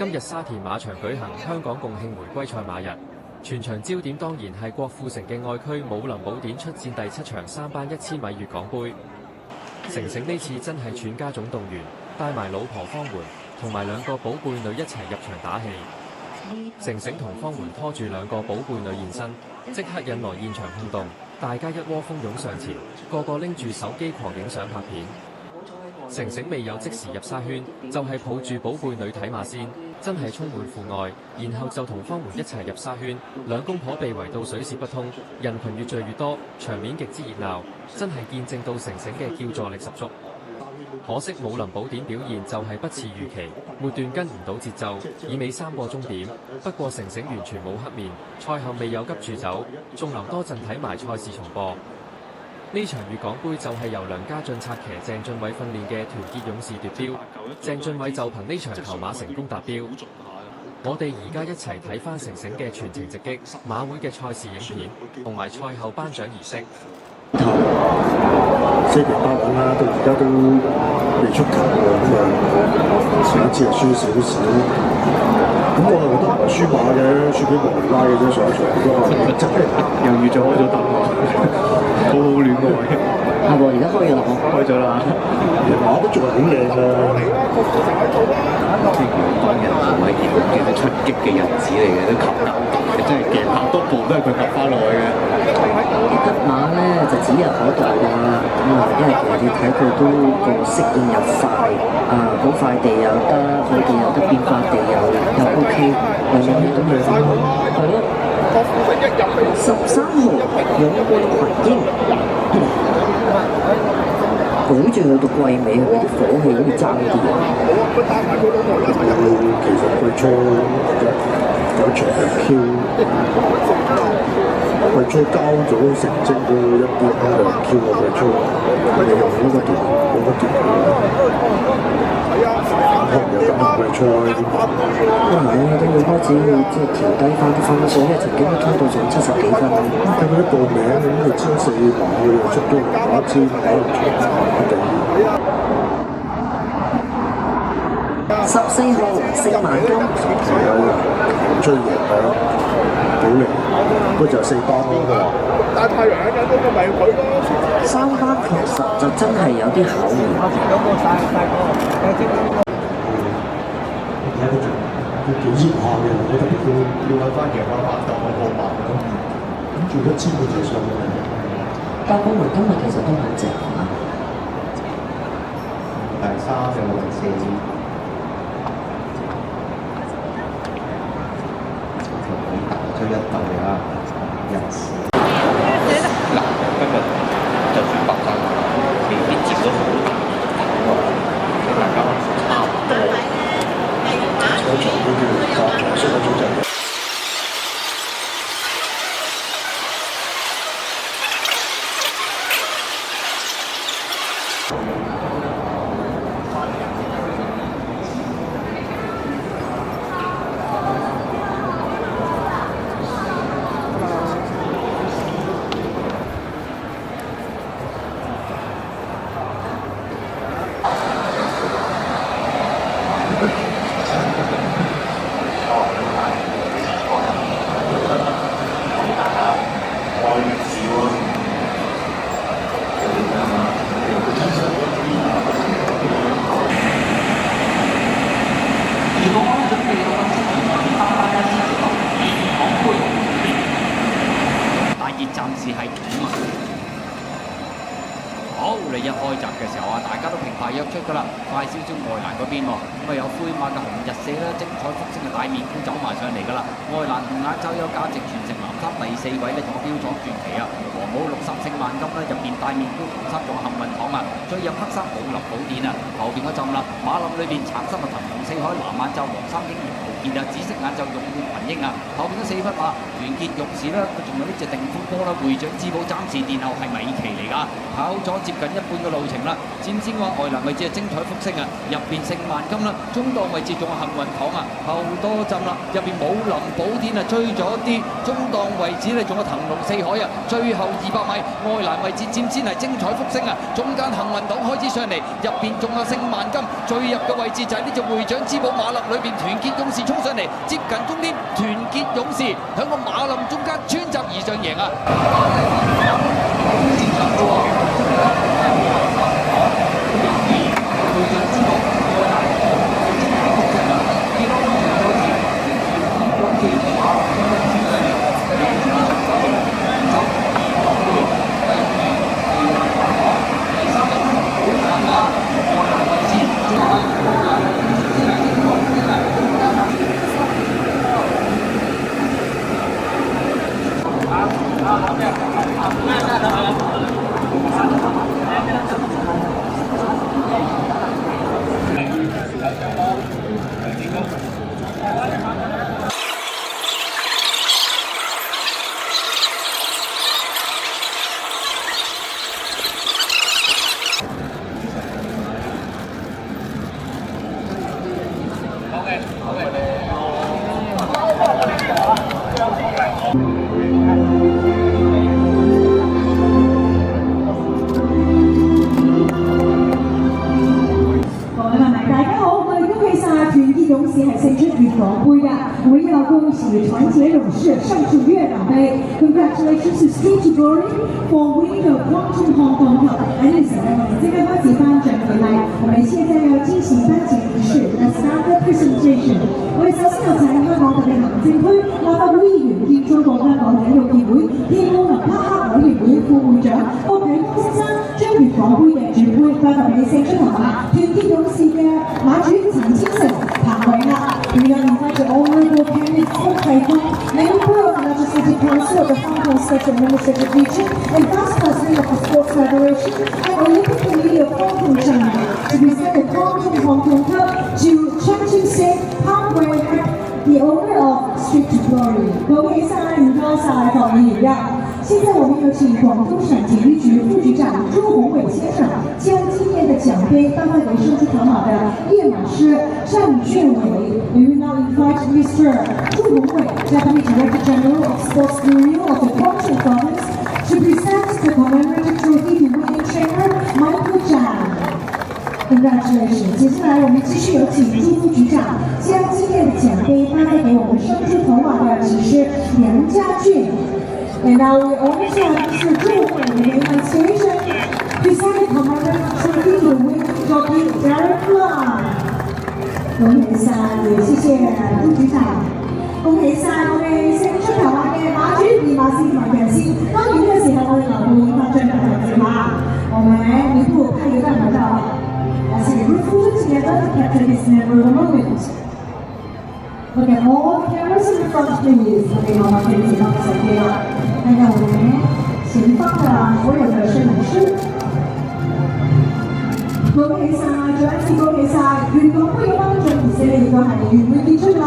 今日沙田馬場舉行香港共慶回歸賽馬日，全場焦點當然係郭富城嘅愛駒武林寶典出戰第7場3班1000米粵港杯。成成呢次真係全家總動員，帶埋老婆方媛同埋2個寶貝女一齊入場打氣。成成同方媛拖住2個寶貝女現身，即刻引來現場轟動，大家一窩蜂湧上前，個個拎住手機狂影相拍片。成成未有即時入沙圈，就係抱住寶貝女睇馬先，真係充滿父愛。然後就同方媛一齊入沙圈，兩公婆被圍到水泄不通，人群越聚越多，場面極之熱鬧，真係見證到成成嘅叫座力十足。可惜武林寶典表現就係不似預期，末段跟唔到節奏，以尾3個終點。不過成成完全冇黑面，賽後未有急住走，仲留多陣睇埋賽事重播。呢場粵港杯就係由梁家俊策騎鄭俊偉訓練嘅團結勇士奪標，鄭俊偉就憑呢場頭馬成功達標。我哋而家一齊睇翻成成嘅全程直擊馬會嘅賽事影片，同埋賽後頒獎儀式。4平8穩啦，到而家都未出球嘅，咁上一次係輸少少。咁我係覺得唔係輸馬嘅，輸俾莫雷拉嘅啫，上一場都係真係又預咗開咗燈喎，好好亂個位。係喎，而家開咗啦，開咗啦，馬都仲係好靚㗎。即係當日唔係見到幾多出擊嘅日子嚟嘅，都及得，真係夾拍多步都係佢及翻落去嘅。匹馬咧就指日可待㗎啦，咁啊，因為其實你睇佢都個適應又快，好快地又得，佢哋又得變化地又 OK， 樣樣嘢都要翻，係咯。13號勇冠群英，好似去到季尾，佢啲火氣好似爭啲。其實佢初有場係 Q， 佢初交咗成績都一般就 Q 過佢初，佢哋用嗰個段可能有咁嘅賽，都要開始要即係調低翻啲分數，因為曾經都衝到上70幾分。咁佢一報名咁就超4馬，佢又出咗打超打入場打地。14號4萬金，有追贏係咯，保齡嗰就4班咯。大太陽喺緊嗰個咪佢咯。3班確實就真係有啲考驗。佢幾熱下嘅，我覺得要揾翻贏翻8頭嗰個馬咯。咁做1000個就上嚟。但係我們今日其實都很正啊。第3就第4。追一隊啊！人士嗱，今日就算白山未必接到好大嘅大家差唔多。賽場都叫發場式嘅組織。暫時係咁啊！好，你一開閘嘅時候啊，大家都平排約出㗎啦。快少少外欄嗰邊喎，咁啊有灰馬嘅紅日社啦，精彩福星嘅大面箍走埋上嚟㗎啦。外欄同眼周有價值傳承藍衫第4位咧，同標咗傳奇啊！黃帽63勝萬金啦，入邊大面箍紅衫仲幸運堂啊，再入黑衫武林寶典啊，後邊嗰陣啦，馬林裏邊橙衫啊騰龍四海，藍眼罩黃衫英雄豪傑啊，紫色眼罩勇冠群英啊，後邊嗰4匹馬團結勇士啦，佢仲有呢隻定風波啦，會長之寶暫時殿後係米奇嚟㗎，跑咗接近一半嘅路程啦。佔先話外欄位置係精彩福星啊，入邊勝萬金啦，中檔位置仲有幸運堂啊，後多陣啦，入邊武林寶典啊追咗啲，中檔位置咧仲有騰龍四海啊，最後200米外欄位置佔先係精彩福星啊，中間幸運堂開始上嚟，入邊仲有聖萬金，最入嘅位置就係呢隻會長之寶馬林裏邊團結勇士衝上嚟，接近終點，團結勇士喺個馬林中間穿閘而上贏啊！勇士係勝出粵港杯㗎，我們要恭喜團結勇士勝出粵港杯。Congratulations to Street Glory for winning the Quantum Hong Kong Cup。喺呢個時候咧，我哋即刻開始頒獎典禮。我們現在要進行頒獎儀式 ，The Start Presentation。我哋首先有請香港特別行政區立法會議員兼中國香港體育協會天空林匹克委員會副會長郭啟東先生，將粵港杯嘅主杯頒發俾勝出頭馬團結勇士嘅馬主陳千成。We are invited Honorable Kenneth Kokaiton, Member of the Legislative Council of the Hong Kong State Administrative Region and Vice President of the Sports Federation and Olympic Committee of Hong Kong, China, to present the Quantum Hong Kong Cup to Chen Sing, Pang Wei, the owner of Street Glory。恭喜晒，唔該晒，各位議員。現在我們有請廣東省體育局副局長朱宏偉先生將今年的獎盃頒發給勝出頭馬的練馬師鄭俊偉。We will now invite Mr. 朱宏偉 Deputy Director General of Sports Bureau of the Guangdong Province to present the commemorative trophy to winning trainer Michael Zhang。Congratulations！ 接下來我們繼續有請朱副局長將今年的獎盃頒發給我們勝出頭馬的騎師梁家俊。And now we also have Mr. Zhu Hui in demonstration present the commemorative trophy to winning jockey Derek Long。恭喜晒，也謝謝朱局長。恭喜晒我哋勝出頭馬嘅馬主、練馬師同埋騎師。當然呢個時候我哋留步演發進行頭字馬，我們一步看一段舞蹈。As we group forward together to capture this memorable moment. Look at all the cameras in front, please. 我哋望下佢前方嘅手機啦，看看我們前方嘅所有嘅攝影師。恭喜晒，再一次恭喜晒！粵港杯嘅頒獎儀式亦都係圓滿結束啦。